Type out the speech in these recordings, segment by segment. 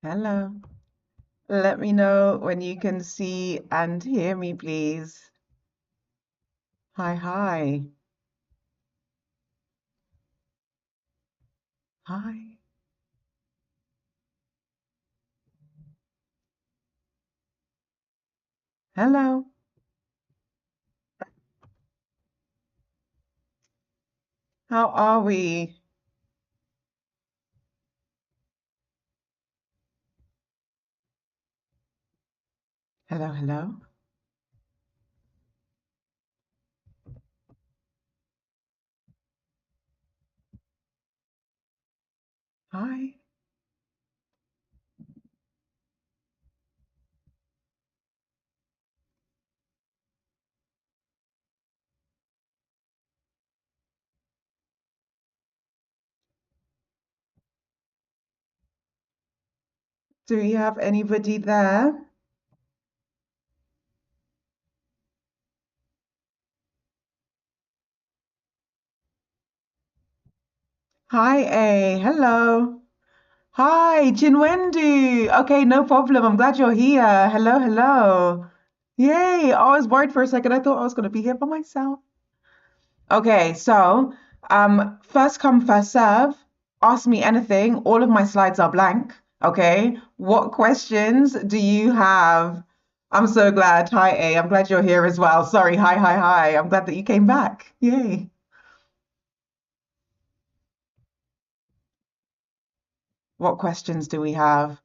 Hello. Let me know when you can see and hear me, please. Hi, hi. Hi. Hello. How are we? Hello, hello. Hi. Do we have anybody there? Hi, A. Hello. Hi, Chinwendu. Okay, no problem. I'm glad you're here. Hello, hello. Yay. I was worried for a second. I thought I was going to be here by myself. Okay, so first come, first serve. Ask me anything. All of my slides are blank. Okay, what questions do you have? I'm so glad. Hi, A. I'm glad you're here as well. Sorry. Hi, hi, hi. I'm glad that you came back. Yay. What questions do we have?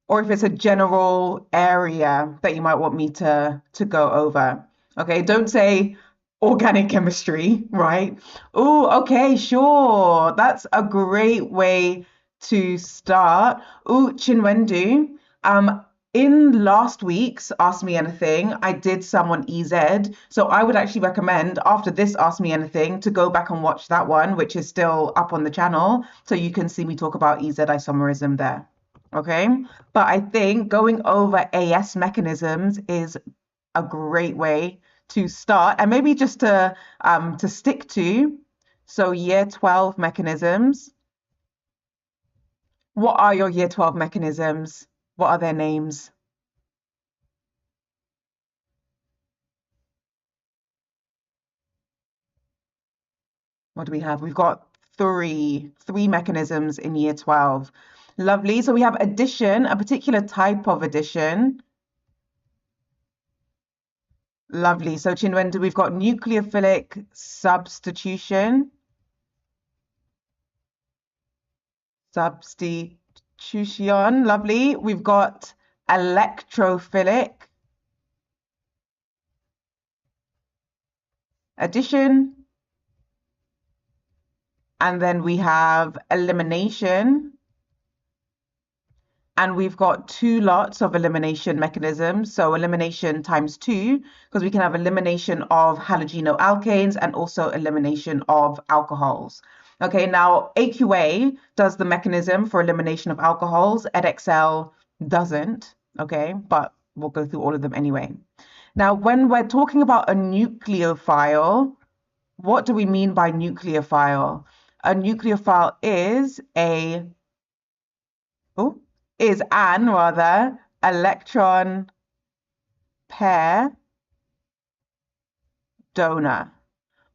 Or if it's a general area that you might want me to go over. Okay, don't say organic chemistry, right? Oh, okay, sure. That's a great way to start. Oh, Chinwendu, in last week's Ask Me Anything, I did some on EZ. So I would actually recommend after this Ask Me Anything to go back and watch that one, which is still up on the channel. So you can see me talk about EZ isomerism there. Okay. But I think going over AS mechanisms is a great way to start and maybe just to stick to. So year 12 mechanisms. What are your year 12 mechanisms? What are their names? What do we have? We've got three mechanisms in year 12. Lovely. So we have addition, a particular type of addition. Lovely. So Chinwendu, we've got nucleophilic substitution. Substitution. Lovely. We've got electrophilic addition. And then we have elimination. And we've got two lots of elimination mechanisms. So elimination times two, because we can have elimination of halogenoalkanes and also elimination of alcohols. Okay, now AQA does the mechanism for elimination of alcohols. Edexcel doesn't. Okay, but we'll go through all of them anyway. Now, when we're talking about a nucleophile, what do we mean by nucleophile? A nucleophile oh, is an rather electron pair donor.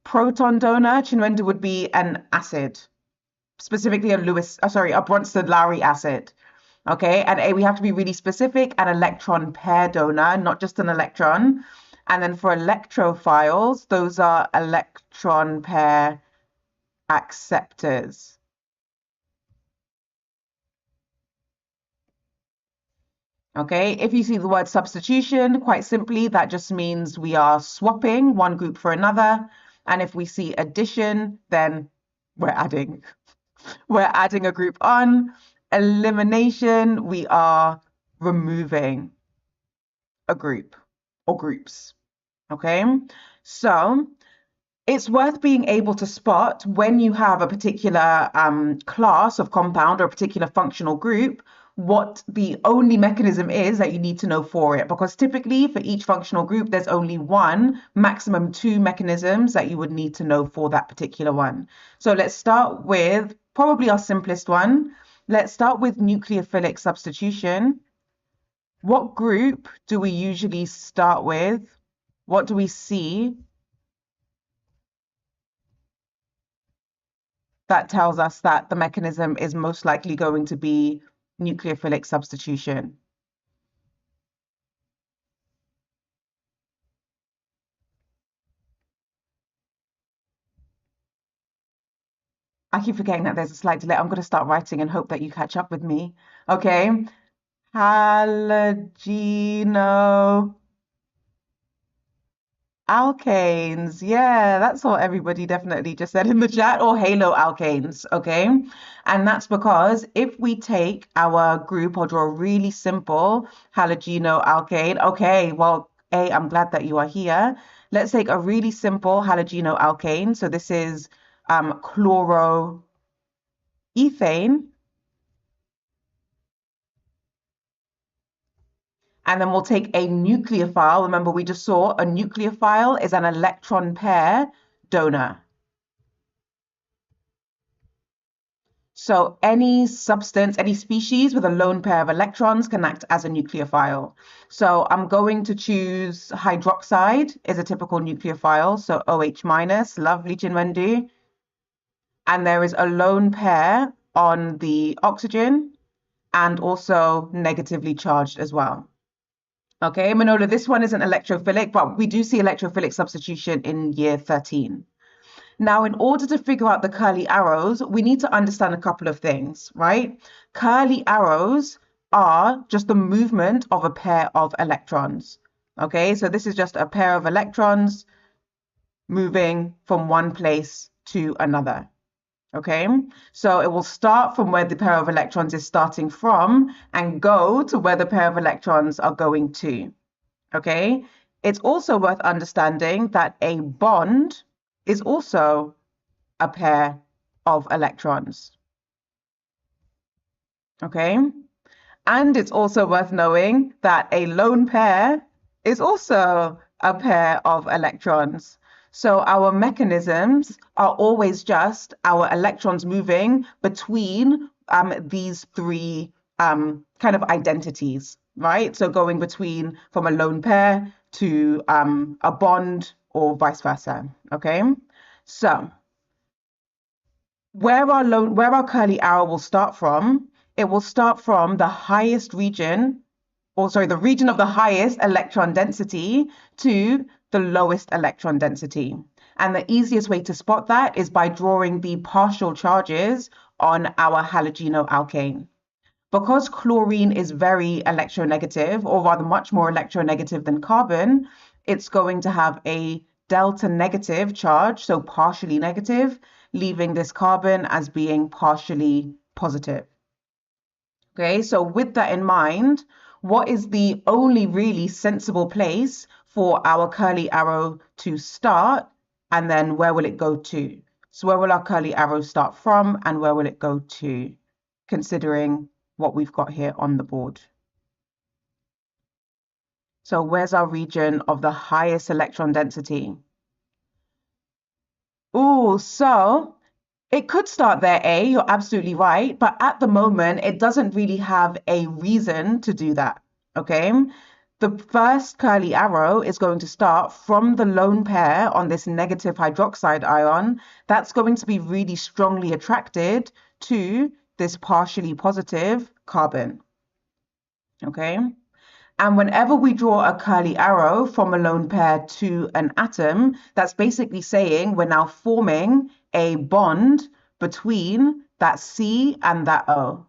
Proton donor, Chinwendu, would be an acid, specifically a Bronsted-Lowry acid. Okay, and we have to be really specific, an electron pair donor, not just an electron. And then for electrophiles, those are electron pair acceptors. Okay, if you see the word substitution, quite simply, that just means we are swapping one group for another. And if we see addition, then we're adding. We're adding a group on. Elimination, we are removing a group or groups. Okay, so it's worth being able to spot when you have a particular class of compound or a particular functional group, what the only mechanism is that you need to know for it. Because typically for each functional group, there's only one, maximum two mechanisms that you would need to know for that particular one. So let's start with probably our simplest one. Let's start with nucleophilic substitution. What group do we usually start with? What do we see that tells us that the mechanism is most likely going to be nucleophilic substitution? I keep forgetting that there's a slight delay. I'm going to start writing and hope that you catch up with me. Okay. Halogeno alkanes. Yeah, that's what everybody definitely just said in the chat, or halo alkanes. Okay. And that's because if we take our group or draw a really simple halogeno alkane, okay, well, I'm glad that you are here. Let's take a really simple halogeno alkane. So this is chloroethane. And then we'll take a nucleophile. Remember, we just saw a nucleophile is an electron pair donor. So any substance, any species with a lone pair of electrons can act as a nucleophile. So I'm going to choose hydroxide is a typical nucleophile. So OH minus, lovely Chinwendu. And there is a lone pair on the oxygen and also negatively charged as well. Okay, Manola, this one isn't electrophilic, but we do see electrophilic substitution in year 13. Now, in order to figure out the curly arrows, we need to understand a couple of things, right? Curly arrows are just the movement of a pair of electrons. Okay, so this is just a pair of electrons moving from one place to another. Okay, so it will start from where the pair of electrons is starting from and go to where the pair of electrons are going to. Okay, it's also worth understanding that a bond is also a pair of electrons. Okay, and it's also worth knowing that a lone pair is also a pair of electrons. So our mechanisms are always just our electrons moving between these three kind of identities, right? So going between from a lone pair to a bond or vice versa, okay? So where our curly arrow will start from, it will start from the highest region, or sorry, the region of the highest electron density to the lowest electron density. And the easiest way to spot that is by drawing the partial charges on our halogenoalkane. Because chlorine is very electronegative, or rather much more electronegative than carbon, it's going to have a delta negative charge, so partially negative, leaving this carbon as being partially positive. Okay, so with that in mind, what is the only really sensible place for our curly arrow to start, and then where will it go to? So where will our curly arrow start from, and where will it go to, considering what we've got here on the board? So where's our region of the highest electron density? Oh, so it could start there, you're absolutely right, but at the moment, it doesn't really have a reason to do that, okay? The first curly arrow is going to start from the lone pair on this negative hydroxide ion. That's going to be really strongly attracted to this partially positive carbon, okay? And whenever we draw a curly arrow from a lone pair to an atom, that's basically saying we're now forming a bond between that C and that O.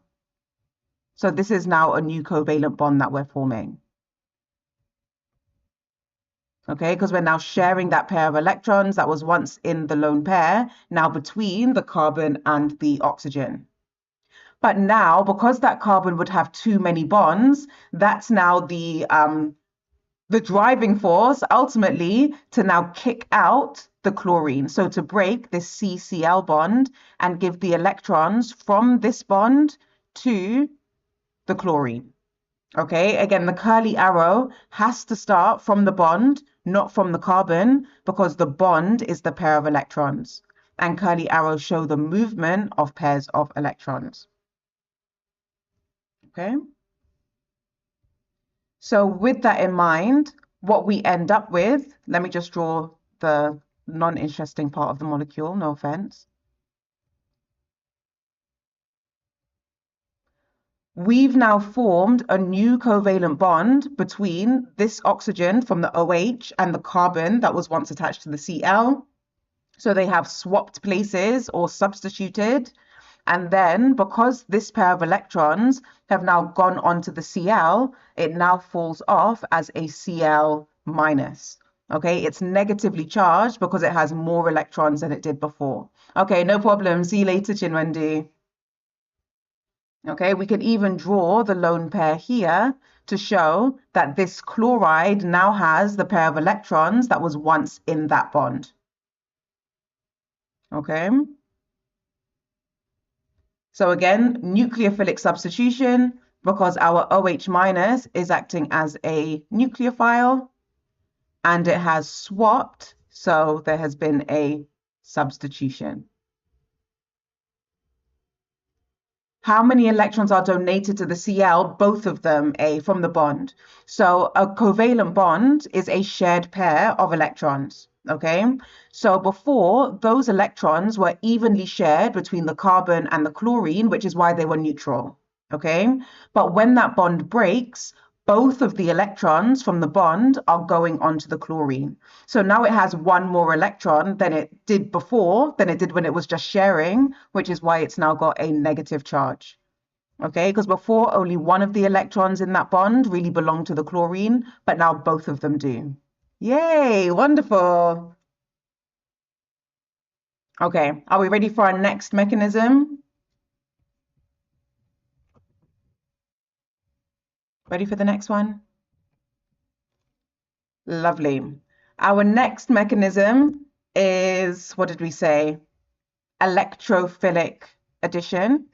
So this is now a new covalent bond that we're forming. Okay, because we're now sharing that pair of electrons that was once in the lone pair, now between the carbon and the oxygen. But now, because that carbon would have too many bonds, that's now the driving force ultimately to now kick out the chlorine. So to break this CCl bond and give the electrons from this bond to the chlorine. Okay, again, the curly arrow has to start from the bond, not from the carbon, because the bond is the pair of electrons. And curly arrows show the movement of pairs of electrons. Okay. So with that in mind, what we end up with, let me just draw the non-interesting part of the molecule, no offense. We've now formed a new covalent bond between this oxygen from the OH and the carbon that was once attached to the Cl. So they have swapped places or substituted. And then because this pair of electrons have now gone onto the Cl, it now falls off as a Cl minus. Okay, it's negatively charged because it has more electrons than it did before. Okay, no problem. See you later, Chinwendu. Okay, we can even draw the lone pair here to show that this chloride now has the pair of electrons that was once in that bond. Okay. So again, nucleophilic substitution, because our OH minus is acting as a nucleophile and it has swapped, so there has been a substitution. How many electrons are donated to the Cl? Both of them, from the bond. So a covalent bond is a shared pair of electrons, okay? So before, those electrons were evenly shared between the carbon and the chlorine, which is why they were neutral, okay? But when that bond breaks, both of the electrons from the bond are going onto the chlorine. So now it has one more electron than it did before, than it did when it was just sharing, which is why it's now got a negative charge. Okay, because before only one of the electrons in that bond really belonged to the chlorine, but now both of them do. Yay, wonderful. Okay, are we ready for our next mechanism? Ready for the next one? Lovely. Our next mechanism is, what did we say? Electrophilic addition.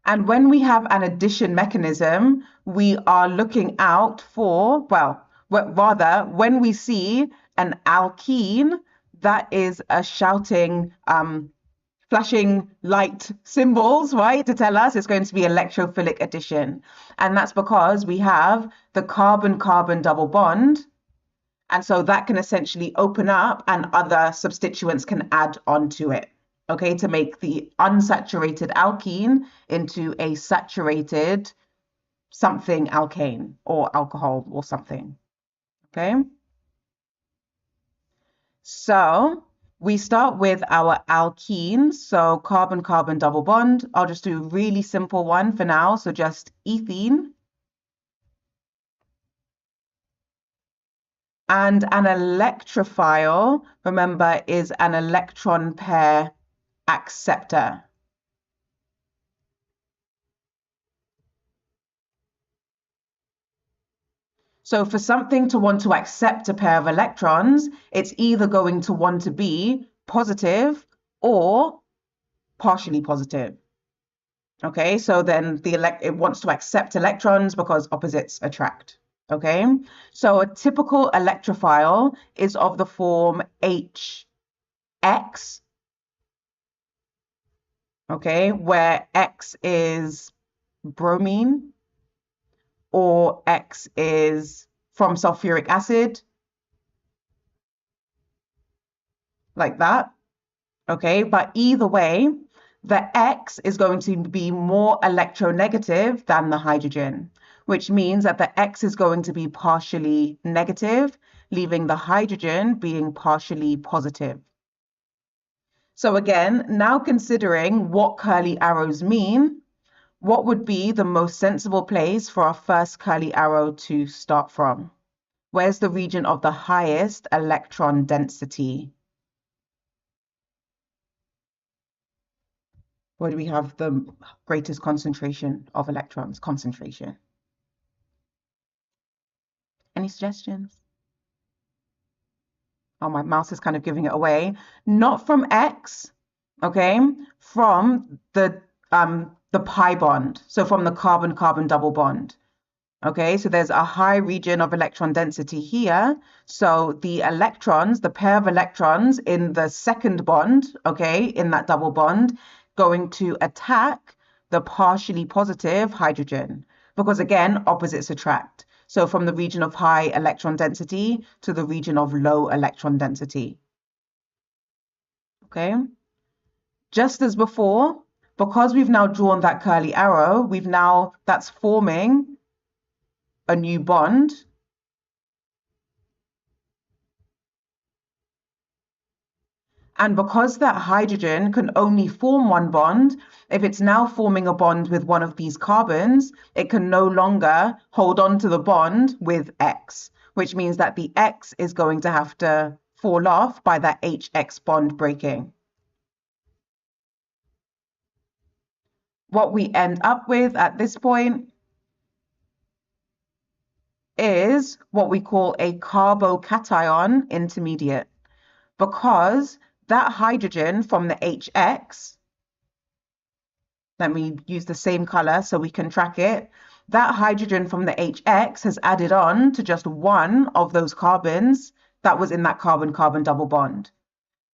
And when we have an addition mechanism, we are looking out for, well, rather, when we see an alkene, that is a shouting, flashing light symbols, right, to tell us it's going to be electrophilic addition. And that's because we have the carbon-carbon double bond. And so that can essentially open up and other substituents can add onto it, okay, to make the unsaturated alkene into a saturated something alkane or alcohol or something, okay? So we start with our alkenes, so carbon-carbon double bond. I'll just do a really simple one for now, so just ethene. And an electrophile, remember, is an electron pair acceptor. So for something to want to accept a pair of electrons, it's either going to want to be positive or partially positive. Okay, so then it wants to accept electrons because opposites attract. Okay, so a typical electrophile is of the form HX, okay, where X is bromine or X is from sulfuric acid, like that. Okay, but either way, the X is going to be more electronegative than the hydrogen, which means that the X is going to be partially negative, leaving the hydrogen being partially positive. So again, now considering what curly arrows mean, what would be the most sensible place for our first curly arrow to start from? Where's the region of the highest electron density? Where do we have the greatest concentration of electrons? Concentration. Any suggestions? Oh, my mouse is kind of giving it away. Not from X, okay? From the pi bond. So from the carbon-carbon double bond. Okay, so there's a high region of electron density here. So the electrons, the pair of electrons in the second bond, okay, in that double bond, going to attack the partially positive hydrogen. Because again, opposites attract. So from the region of high electron density to the region of low electron density. Okay, just as before, because we've now drawn that curly arrow, that's forming a new bond. And because that hydrogen can only form one bond, if it's now forming a bond with one of these carbons, it can no longer hold on to the bond with X, which means that the X is going to have to fall off by that HX bond breaking. What we end up with at this point is what we call a carbocation intermediate, because that hydrogen from the HX, let me use the same color so we can track it. That hydrogen from the HX has added on to just one of those carbons that was in that carbon-carbon double bond.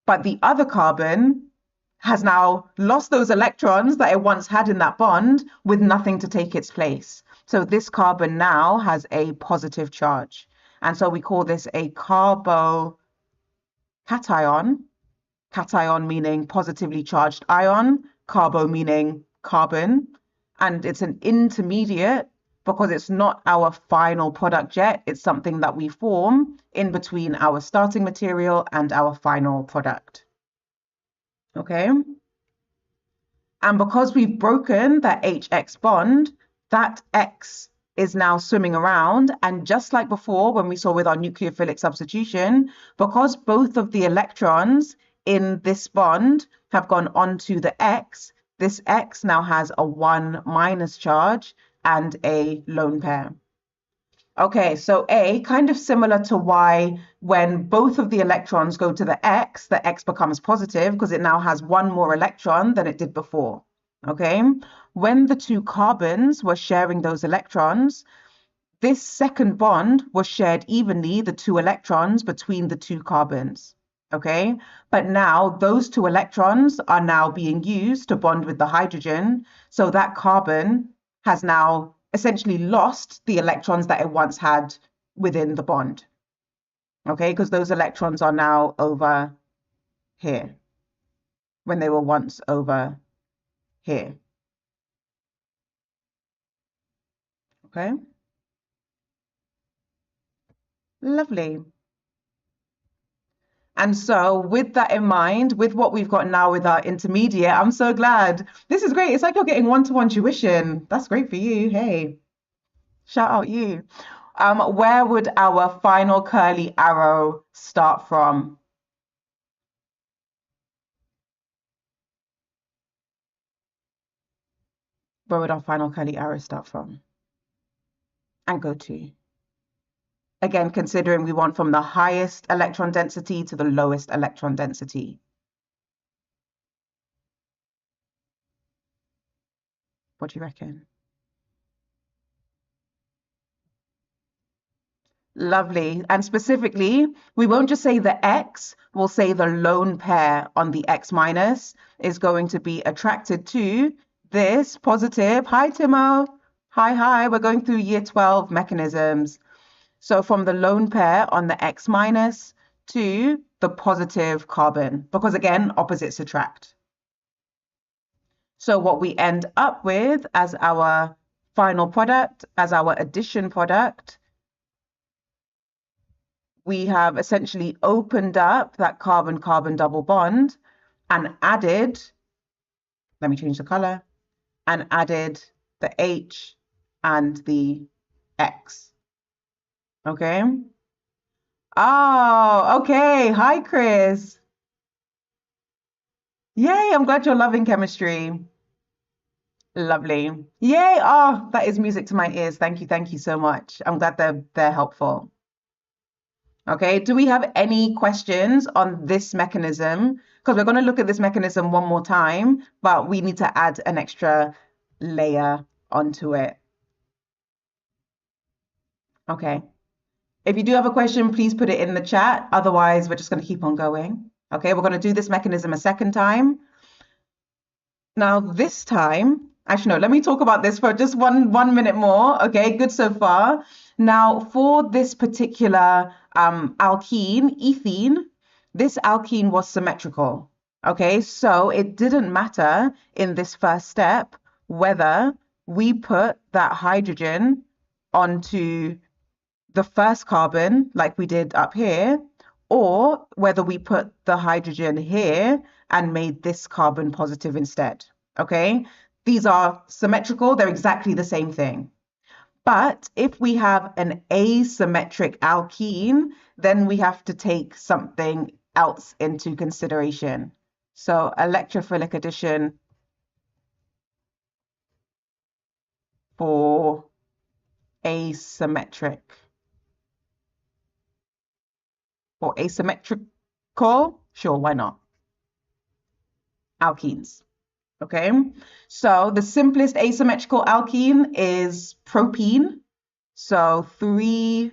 But the other carbon has now lost those electrons that it once had in that bond with nothing to take its place. So this carbon now has a positive charge. And so we call this a carbocation, cation meaning positively charged ion, carbo meaning carbon, and it's an intermediate because it's not our final product yet. It's something that we form in between our starting material and our final product. Okay? And because we've broken that HX bond, that X is now swimming around. And just like before, when we saw with our nucleophilic substitution, because both of the electrons in this bond have gone onto the X, this X now has a 1 minus charge and a lone pair. Okay, so A, kind of similar to why when both of the electrons go to the X becomes positive because it now has one more electron than it did before. Okay, when the two carbons were sharing those electrons, this second bond was shared evenly, the two electrons between the two carbons. Okay, but now those two electrons are now being used to bond with the hydrogen. So that carbon has now essentially lost the electrons that it once had within the bond. Okay, because those electrons are now over here when they were once over here. Okay, lovely. And so with that in mind, with what we've got now with our intermediate, I'm so glad. This is great. It's like you're getting one-to-one tuition. That's great for you. Hey, shout out you. Where would our final curly arrow start from? Where would our final curly arrow start from? And go to? Again, considering we want from the highest electron density to the lowest electron density. What do you reckon? Lovely. And specifically, we won't just say the X, we'll say the lone pair on the X minus is going to be attracted to this positive. Hi, Timo. Hi. We're going through year 12 mechanisms. So from the lone pair on the X minus to the positive carbon, because again, opposites attract. So what we end up with as our final product, as our addition product, we have essentially opened up that carbon-carbon double bond and added, let me change the color, and added the H and the X. Okay. Oh, okay. Hi, Chris. Yay, I'm glad you're loving chemistry. Lovely. Yay. Oh, that is music to my ears. Thank you so much. I'm glad they're helpful. Okay, do we have any questions on this mechanism? Because we're going to look at this mechanism one more time, but we need to add an extra layer onto it. Okay. If you do have a question, please put it in the chat. Otherwise, we're just going to keep on going. Okay, we're going to do this mechanism a second time. Now, this time, actually, no, let me talk about this for just one minute more. Okay, good so far. Now, for this particular alkene, ethene, this alkene was symmetrical. Okay, so it didn't matter in this first step whether we put that hydrogen onto the first carbon, like we did up here, or whether we put the hydrogen here and made this carbon positive instead. Okay, these are symmetrical, they're exactly the same thing. But if we have an asymmetric alkene, then we have to take something else into consideration. So electrophilic addition for asymmetric or asymmetrical, sure, why not? Alkenes. Okay, so the simplest asymmetrical alkene is propene. So 3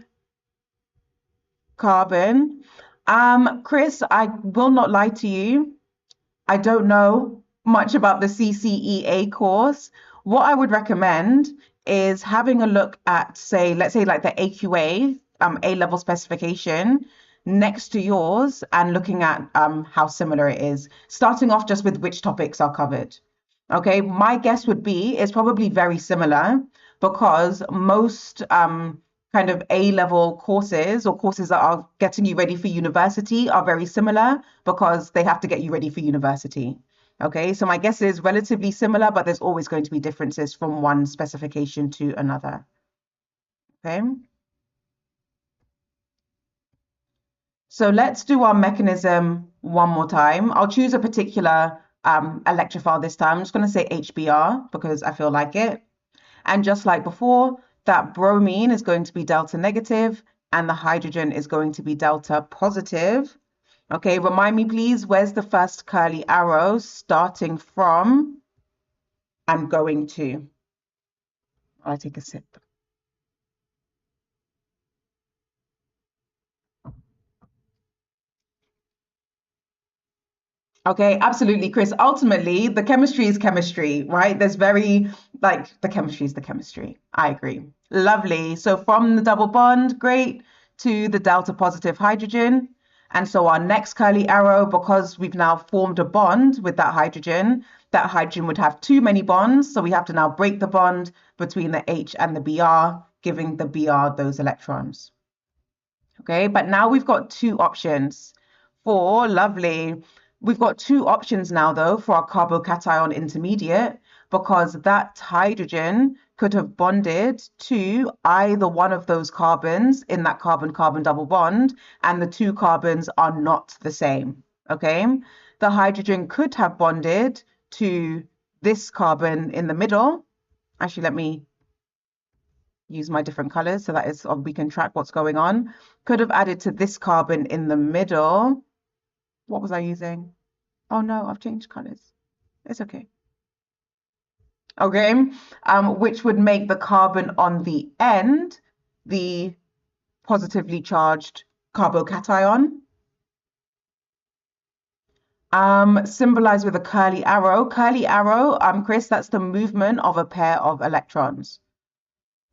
carbon. Chris, I will not lie to you. I don't know much about the CCEA course. What I would recommend is having a look at, say, let's say like the AQA, A-level specification next to yours and looking at how similar it is, starting off just with which topics are covered. Okay, my guess would be it's probably very similar because most kind of A-level courses or courses that are getting you ready for university are very similar because they have to get you ready for university. Okay, so my guess is relatively similar, but there's always going to be differences from one specification to another. Okay. So let's do our mechanism one more time. I'll choose a particular electrophile this time. I'm just going to say HBr because I feel like it. And just like before, that bromine is going to be delta negative and the hydrogen is going to be delta positive. Okay, remind me please, where's the first curly arrow starting from? I'm going to. I'll take a sip. Okay, absolutely, Chris. Ultimately, the chemistry is chemistry, right? There's very, like, the chemistry is the chemistry. I agree. Lovely. So from the double bond, great, to the delta positive hydrogen. And so our next curly arrow, because we've now formed a bond with that hydrogen would have too many bonds. So we have to now break the bond between the H and the Br, giving the Br those electrons. Okay, but now we've got two options for lovely. We've got two options now, though, for our carbocation intermediate, because that hydrogen could have bonded to either one of those carbons in that carbon-carbon double bond, and the two carbons are not the same. Okay, the hydrogen could have bonded to this carbon in the middle. Actually, let me use my different colors so that is we can track what's going on. Could have added to this carbon in the middle. What was I using? Oh no, I've changed colors. It's okay. Okay, which would make the carbon on the end the positively charged carbocation. Symbolized with a curly arrow. Curly arrow, Chris, that's the movement of a pair of electrons.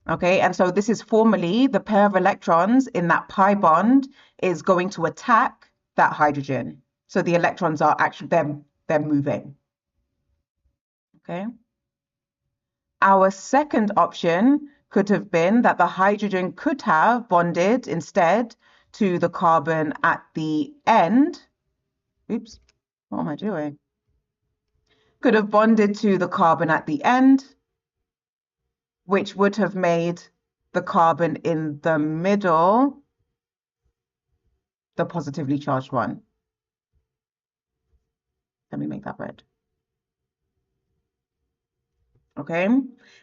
Okay, and so this is formally the pair of electrons in that pi bond is going to attack that hydrogen. So the electrons are actually, they're moving. Okay. Our second option could have been that the hydrogen could have bonded instead to the carbon at the end. Oops, what am I doing? Could have bonded to the carbon at the end, which would have made the carbon in the middle the positively charged one. Let me make that red. Okay,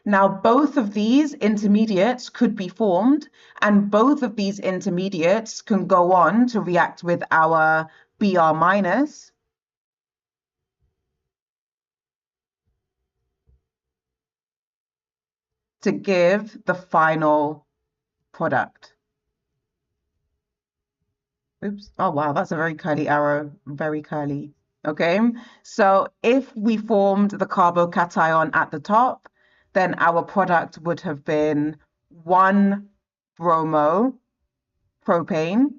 now both of these intermediates could be formed, and both of these intermediates can go on to react with our Br minus. To give the final product. Oops. Oh, wow, that's a very curly arrow. Very curly. Okay. So if we formed the carbocation at the top, then our product would have been 1 bromo propane.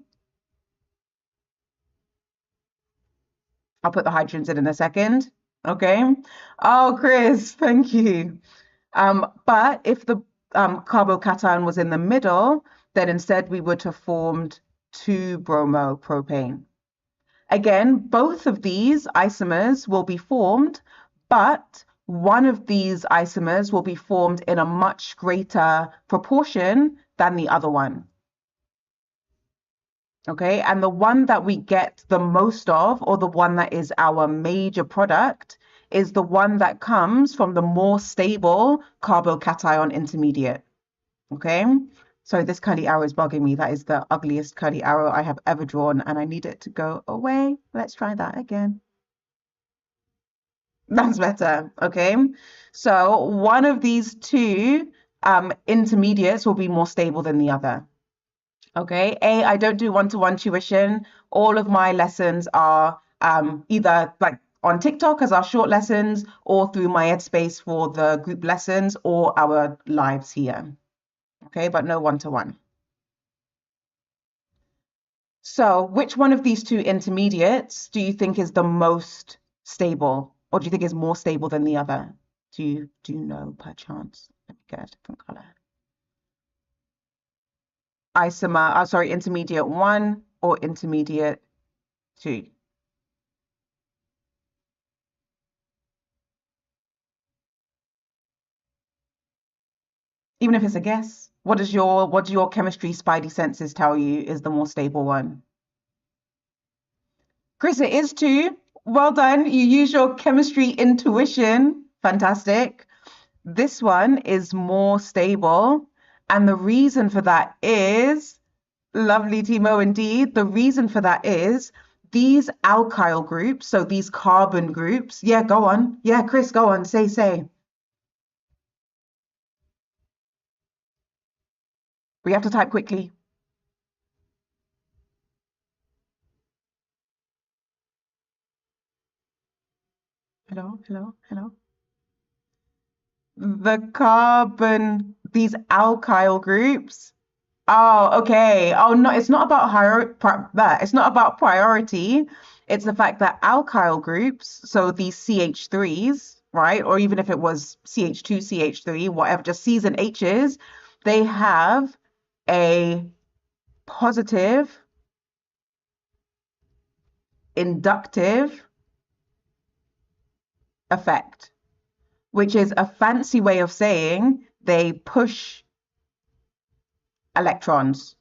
I'll put the hydrogens in a second. Okay. Oh, Chris, thank you. But if the carbocation was in the middle, then instead we would have formed 2 bromo propane. Again, both of these isomers will be formed, but one of these isomers will be formed in a much greater proportion than the other one. Okay, and the one that we get the most of, or the one that is our major product, is the one that comes from the more stable carbocation intermediate. Okay, so this curly arrow is bugging me. That is the ugliest curly arrow I have ever drawn, and I need it to go away. Let's try that again. That's better. Okay, so one of these two intermediates will be more stable than the other. Okay, I don't do one-to-one tuition. All of my lessons are either like on TikTok as our short lessons or through my Headspace for the group lessons or our lives here. Okay, but no one-to-one. So which one of these two intermediates do you think is the most stable? Or do you think is more stable than the other? Do you know perchance? Let me get a different color. Isomer, sorry, intermediate 1 or intermediate 2? Even if it's a guess, what do your chemistry spidey senses tell you is the more stable one? Chris, it is 2. Well done. You use your chemistry intuition. Fantastic. This one is more stable. And the reason for that is, lovely Timo indeed, the reason for that is these alkyl groups, so these carbon groups. Yeah, go on. Yeah, Chris, go on. Say. We have to type quickly. Hello. The carbon, these alkyl groups. Oh, okay. Oh, no, it's not about it's not about priority. It's the fact that alkyl groups, so these CH3s, right? Or even if it was CH2, CH3, whatever, just C's and H's, they have a positive inductive effect, which is a fancy way of saying they push electrons.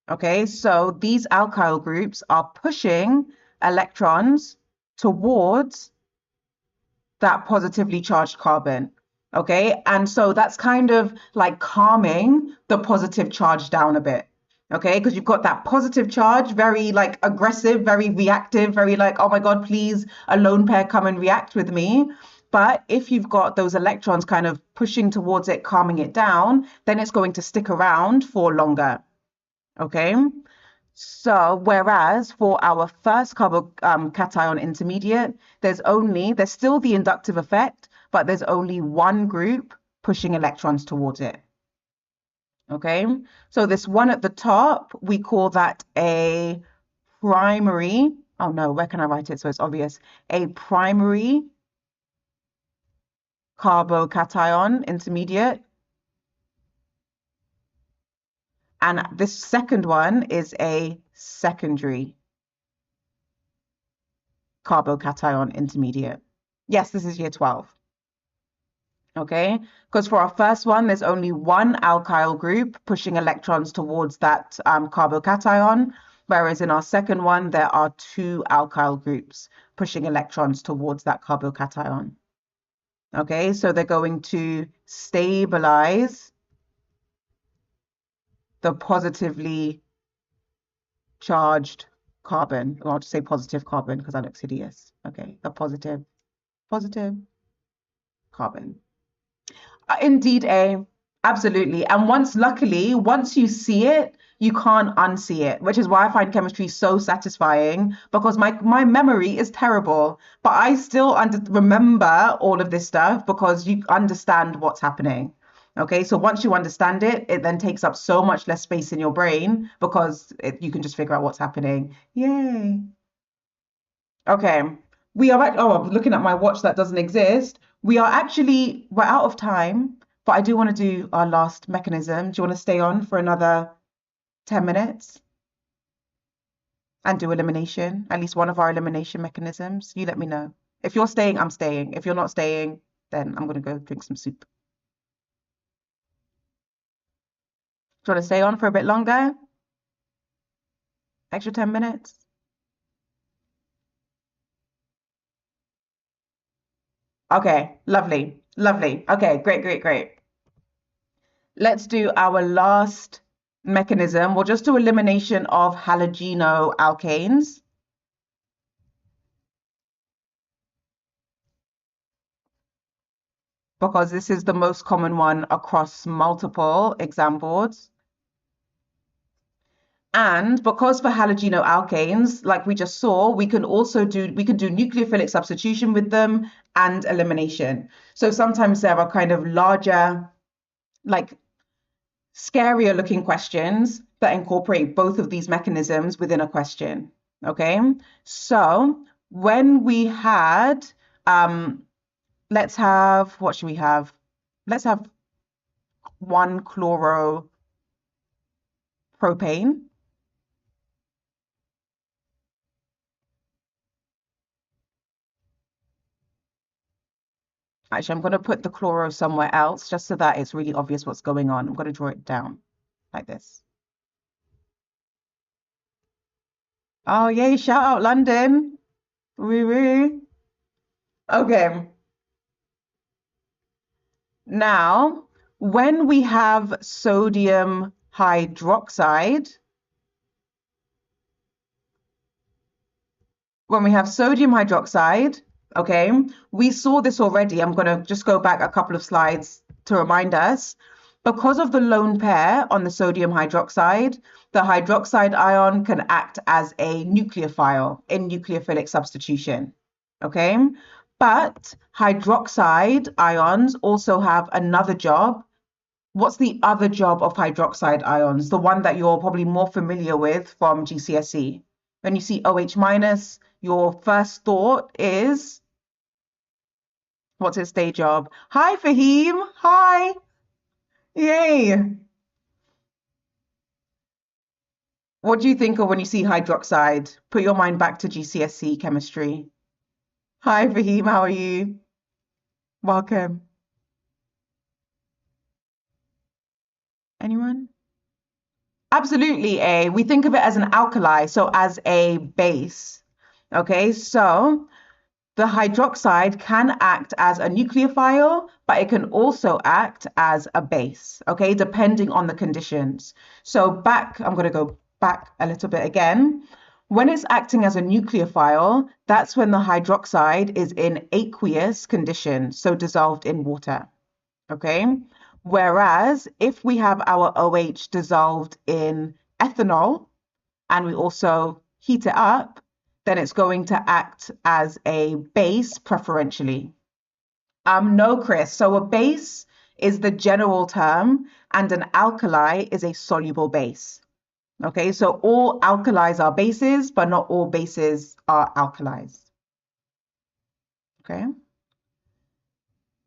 Okay, so these alkyl groups are pushing electrons towards that positively charged carbon. Okay, and so that's kind of like calming the positive charge down a bit. Okay, because you've got that positive charge, very like aggressive, very reactive, very like, oh my God, please, a lone pair come and react with me. But if you've got those electrons kind of pushing towards it, calming it down, then it's going to stick around for longer. Okay, so whereas for our first carbocation intermediate, there's still the inductive effect, but there's only one group pushing electrons towards it. Okay, so this one at the top, we call that a primary. Oh no, where can I write it so it's obvious? A primary carbocation intermediate. And this second one is a secondary carbocation intermediate. Yes, this is year 12. Okay, because for our first one, there's only one alkyl group pushing electrons towards that carbocation, whereas in our second one, there are 2 alkyl groups pushing electrons towards that carbocation. Okay, so they're going to stabilize the positively charged carbon. Or I'll just say positive carbon because that looks hideous. Okay, the positive carbon. Indeed, A. Absolutely. And luckily, once you see it, you can't unsee it, which is why I find chemistry so satisfying because my memory is terrible, but I still remember all of this stuff because you understand what's happening. Okay, so once you understand it, it then takes up so much less space in your brain because you can just figure out what's happening. Yay. Okay. I'm looking at my watch that doesn't exist. We're out of time, but I do want to do our last mechanism. Do you want to stay on for another 10 minutes and do elimination? At least one of our elimination mechanisms. You let me know. If you're staying, I'm staying. If you're not staying, then I'm going to go drink some soup. Do you want to stay on for a bit longer? Extra 10 minutes? Okay, lovely, lovely. Okay, great, great, great. Let's do our last mechanism. We'll just do elimination of halogenoalkanes because this is the most common one across multiple exam boards. And because for halogenoalkanes, like we just saw, we can do nucleophilic substitution with them and elimination. So sometimes there are kind of larger, like scarier looking questions that incorporate both of these mechanisms within a question. Okay, so when we had, let's have, what should we have? Let's have 1-chloropropane. Actually, I'm going to put the chloro somewhere else just so that it's really obvious what's going on. I'm going to draw it down like this. Oh, yay, shout out London. Woo woo. Okay. Now, when we have sodium hydroxide, okay, we saw this already. I'm going to just go back a couple of slides to remind us. Because of the lone pair on the sodium hydroxide, the hydroxide ion can act as a nucleophile in nucleophilic substitution. Okay, but hydroxide ions also have another job. What's the other job of hydroxide ions? The one that you're probably more familiar with from GCSE. When you see OH minus, your first thought is, what's its day job? Hi, Fahim. Hi. Yay. What do you think of when you see hydroxide? Put your mind back to GCSE chemistry. Hi, Fahim. How are you? Welcome. Anyone? Absolutely, we think of it as an alkali, so as a base. Okay, so the hydroxide can act as a nucleophile, but it can also act as a base, okay, depending on the conditions. So I'm going to go back a little bit again. When it's acting as a nucleophile, that's when the hydroxide is in aqueous condition, so dissolved in water, okay? Whereas if we have our OH dissolved in ethanol and we also heat it up, then it's going to act as a base preferentially. No, Chris. So a base is the general term and an alkali is a soluble base. Okay, so all alkalis are bases, but not all bases are alkalis. Okay.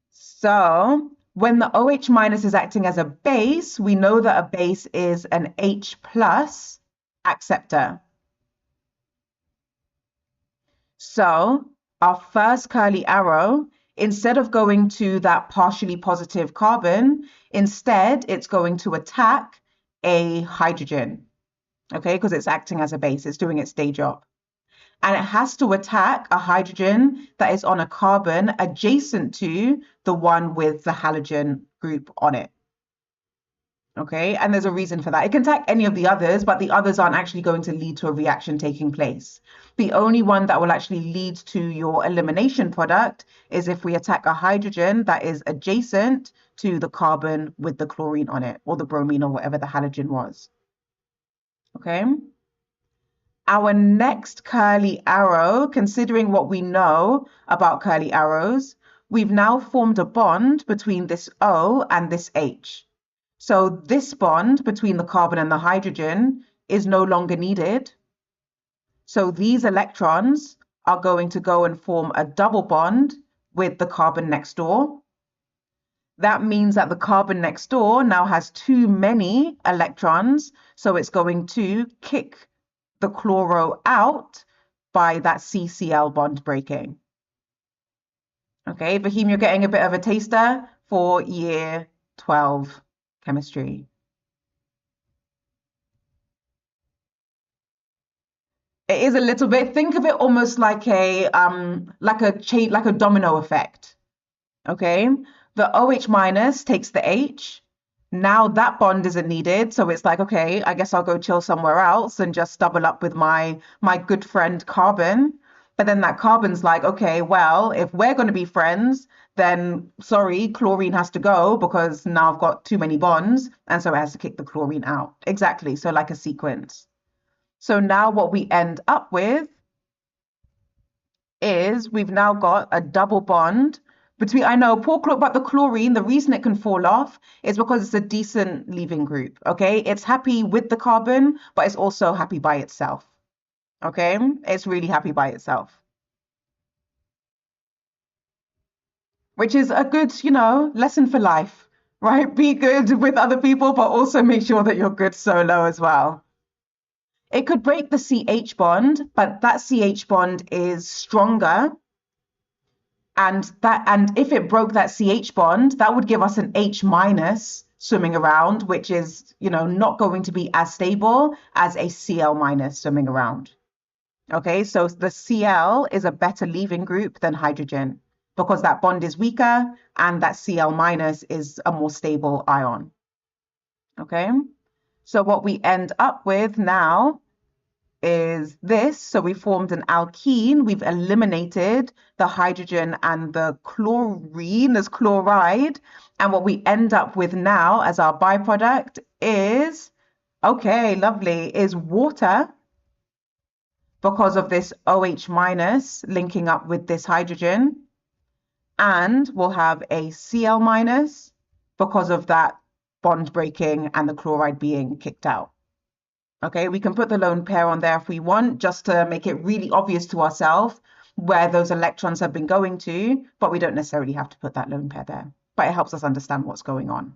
So when the OH minus is acting as a base, we know that a base is an H plus acceptor. So our first curly arrow, instead of going to that partially positive carbon, instead it's going to attack a hydrogen, okay, because it's acting as a base, it's doing its day job. And it has to attack a hydrogen that is on a carbon adjacent to the one with the halogen group on it. Okay, and there's a reason for that. It can attack any of the others, but the others aren't actually going to lead to a reaction taking place. The only one that will actually lead to your elimination product is if we attack a hydrogen that is adjacent to the carbon with the chlorine on it, or the bromine, or whatever the halogen was. Okay? Our next curly arrow, considering what we know about curly arrows, we've now formed a bond between this O and this H. So this bond between the carbon and the hydrogen is no longer needed. So these electrons are going to go and form a double bond with the carbon next door. That means that the carbon next door now has too many electrons, so it's going to kick the chloro out by that CCl bond breaking. Okay, Fahim, you're getting a bit of a taster for year 12 chemistry. It is a little bit, think of it almost like a chain, like a domino effect. Okay, the OH minus takes the H. Now that bond isn't needed, so it's like, okay, I guess I'll go chill somewhere else and just double up with my good friend carbon. But then that carbon's like, okay, well, if we're going to be friends, then sorry, chlorine has to go because now I've got too many bonds, and so it has to kick the chlorine out. Exactly, so like a sequence. So now what we end up with is we've now got a double bond between, I know, but the chlorine, the reason it can fall off is because it's a decent leaving group, okay? It's happy with the carbon, but it's also happy by itself, okay? It's really happy by itself. Which is a good, lesson for life, right? Be good with other people, but also make sure that you're good solo as well. It could break the CH bond, but that CH bond is stronger. And if it broke that CH bond, that would give us an H minus swimming around, which is, not going to be as stable as a Cl minus swimming around. Okay, so the Cl is a better leaving group than hydrogen because that bond is weaker and that Cl minus is a more stable ion. Okay, so what we end up with now is this. So we formed an alkene. We've eliminated the hydrogen and the chlorine as chloride. And what we end up with now as our byproduct is, okay, lovely, is water because of this OH minus linking up with this hydrogen. And we'll have a Cl minus because of that bond breaking and the chloride being kicked out. Okay, we can put the lone pair on there if we want, just to make it really obvious to ourselves where those electrons have been going to, but we don't necessarily have to put that lone pair there. But it helps us understand what's going on.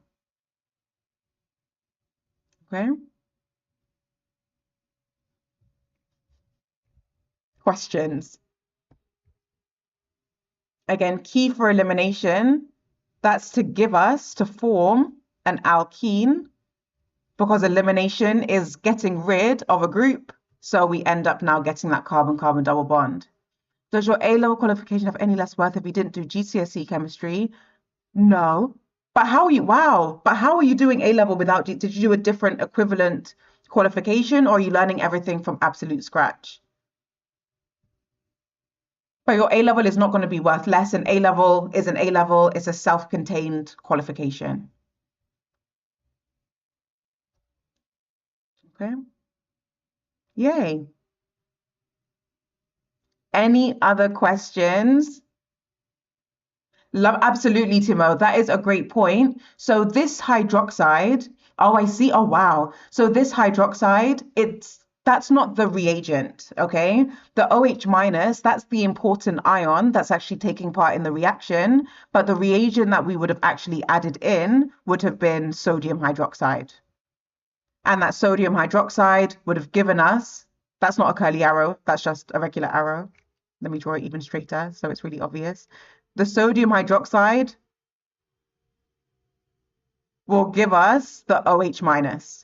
Okay. Questions? Again, key for elimination, that's to form an alkene, because elimination is getting rid of a group. So we end up now getting that carbon-carbon double bond. Does your A-level qualification have any less worth if you didn't do GCSE chemistry? No. But how are you, wow, but how are you doing A-level without, did you do a different equivalent qualification, or are you learning everything from absolute scratch? But your A-level is not going to be worth less. An A-level is an A-level. It's a self-contained qualification. Okay. Yay. Any other questions? Absolutely, Timo. That is a great point. So this hydroxide, oh, I see. Oh, wow. So this hydroxide, that's not the reagent, okay? The OH minus, that's the important ion that's actually taking part in the reaction, but the reagent that we would have actually added in would have been sodium hydroxide. And that sodium hydroxide would have given us, that's not a curly arrow, that's just a regular arrow. Let me draw it even straighter so it's really obvious. The sodium hydroxide will give us the OH minus.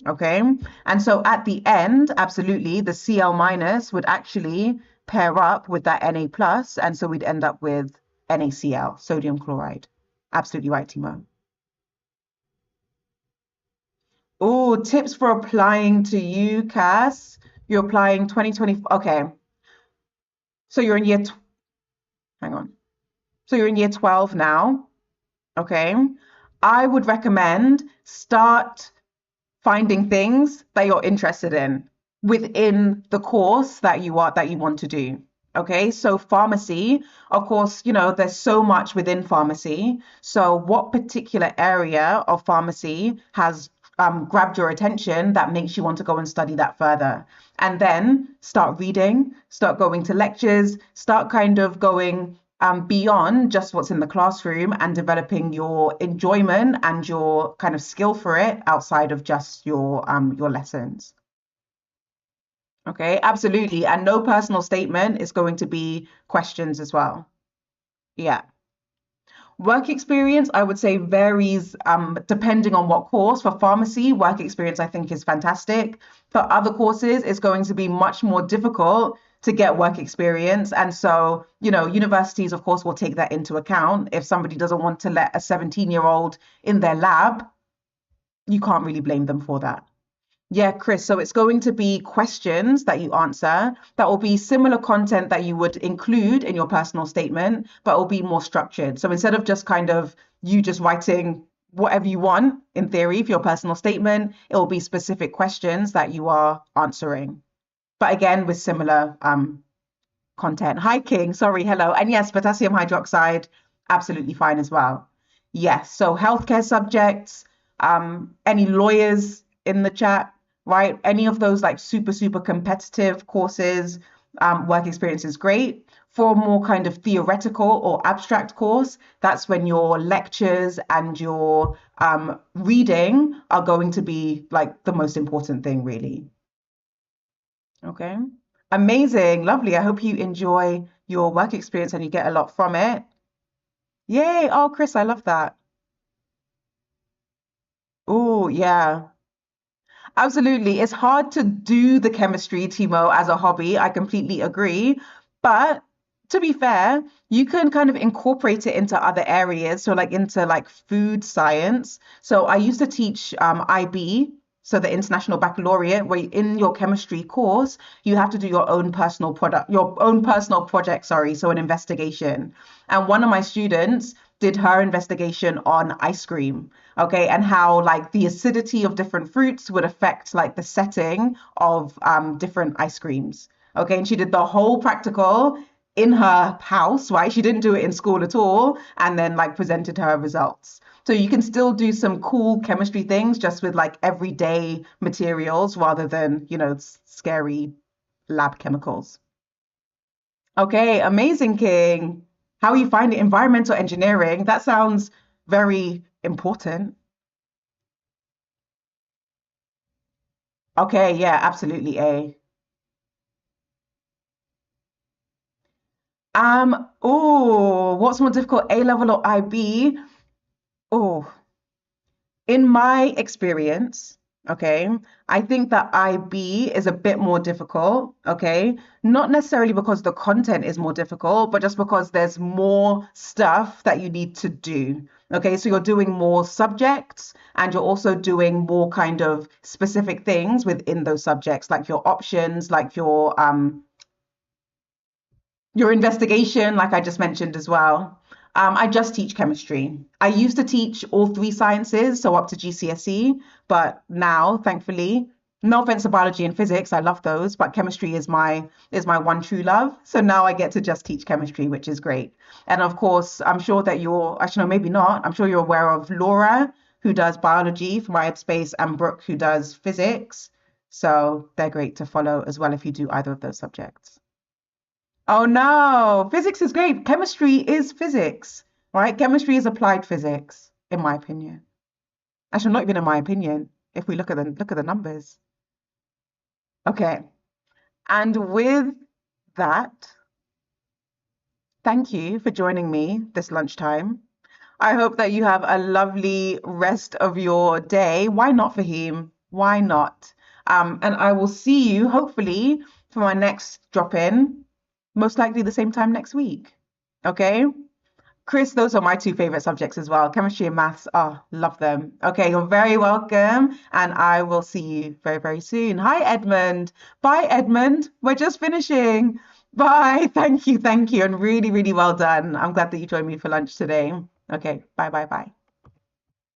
Okay, and so at the end, absolutely, the Cl minus would actually pair up with that Na plus, and so we'd end up with NaCl, sodium chloride. Absolutely right, Timo. Oh, tips for applying to UCAS. You're applying 2020. Okay, so you're in hang on. So you're in year 12 now. Okay. I would recommend start finding things that you're interested in within the course that you want to do. Okay, so pharmacy, of course, there's so much within pharmacy. So what particular area of pharmacy has grabbed your attention that makes you want to go and study that further? And then start reading, start going to lectures, start kind of going beyond just what's in the classroom and developing your enjoyment and your kind of skill for it outside of just your lessons. Okay, absolutely. And no personal statement is going to be questions as well. Yeah. Work experience, I would say, varies depending on what course. For pharmacy, work experience, I think, is fantastic. For other courses, it's going to be much more difficult to get work experience. And so, universities, of course, will take that into account. If somebody doesn't want to let a 17-year-old in their lab, you can't really blame them for that. Yeah, Chris. So it's going to be questions that you answer that will be similar content that you would include in your personal statement, but it will be more structured. So instead of just kind of you just writing whatever you want in theory for your personal statement, it will be specific questions that you are answering. But again, with similar content. Hi, King. Sorry, hello. And yes, potassium hydroxide, absolutely fine as well. Yes. So healthcare subjects, any lawyers in the chat, right? Any of those like super, super competitive courses, work experience is great. For a more kind of theoretical or abstract course, that's when your lectures and your reading are going to be like the most important thing, really. Okay. Amazing. Lovely. I hope you enjoy your work experience and you get a lot from it. Yay. Oh, Chris, I love that. Oh, yeah. Absolutely. It's hard to do the chemistry, Timo, as a hobby. I completely agree. But to be fair, you can kind of incorporate it into other areas. So like into like food science. So I used to teach IB, so the International Baccalaureate, where in your chemistry course, you have to do your own personal project, sorry, so an investigation. And one of my students did her investigation on ice cream, okay, and how like the acidity of different fruits would affect like the setting of different ice creams. Okay, and she did the whole practical in her house, right? She didn't do it in school at all, and then like presented her results. So you can still do some cool chemistry things just with like everyday materials rather than, scary lab chemicals. Okay, amazing, King. How you find it? Environmental engineering. That sounds very important. Okay, yeah, absolutely A. What's more difficult, A level or IB? Oh, in my experience, okay, I think that IB is a bit more difficult, okay? Not necessarily because the content is more difficult, but just because there's more stuff that you need to do. Okay, so you're doing more subjects and you're also doing more kind of specific things within those subjects, like your options, like your investigation, like I just mentioned as well. I just teach chemistry. I used to teach all three sciences, so up to GCSE, but now, thankfully, no offense to biology and physics, I love those, but chemistry is my one true love. So now I get to just teach chemistry, which is great. And of course, I'm sure that actually no, maybe not. I'm sure you're aware of Laura, who does biology for my space, and Brooke, who does physics. So they're great to follow as well if you do either of those subjects. Oh no, physics is great. Chemistry is physics, right? Chemistry is applied physics, in my opinion. Actually, not even in my opinion, if we look at the numbers. Okay. And with that, thank you for joining me this lunchtime. I hope that you have a lovely rest of your day. Why not, Fahim? Why not? And I will see you hopefully for my next drop in, most likely the same time next week. Okay? Chris, those are my two favorite subjects as well. Chemistry and maths. Oh, love them. Okay, you're very welcome. And I will see you very, very soon. Hi, Edmund. Bye, Edmund. We're just finishing. Bye. Thank you. Thank you. And really, really well done. I'm glad that you joined me for lunch today. Okay, bye, bye, bye.